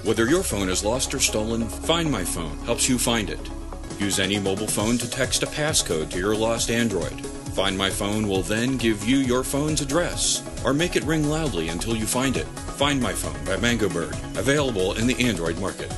Whether your phone is lost or stolen, Find My Phone helps you find it. Use any mobile phone to text a passcode to your lost Android. Find My Phone will then give you your phone's address, or make it ring loudly until you find it. Find My Phone by Mango Bird, available in the Android market.